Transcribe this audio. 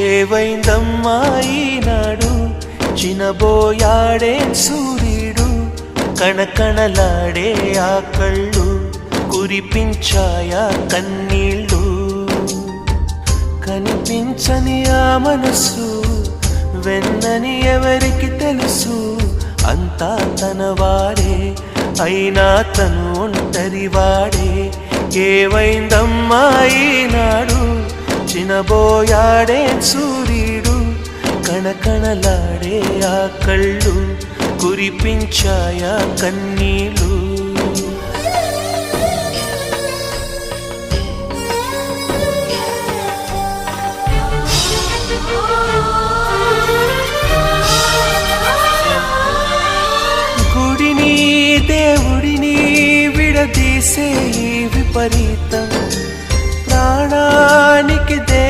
ఏవైందమ్మా ఈనాడు చినబోయాడే సూర్యుడు కణకణలాడే ఆ కళ్ళు కురిపించాయా కన్నీళ్ళు కనిపించని ఆ మనసు వెన్నని ఎవరికి తెలుసు అంతా తనవాడే అయినా తను ఒంటరివాడే ఏవైందమ్మా ఈనాడు చినబోయాడే సూర్యుడు కణకణలాడే ఆ కళ్ళు కురిపించాయా కన్నీళ్ళు గుడిని దేవుడిని విడదీసే ఈ విపరీతం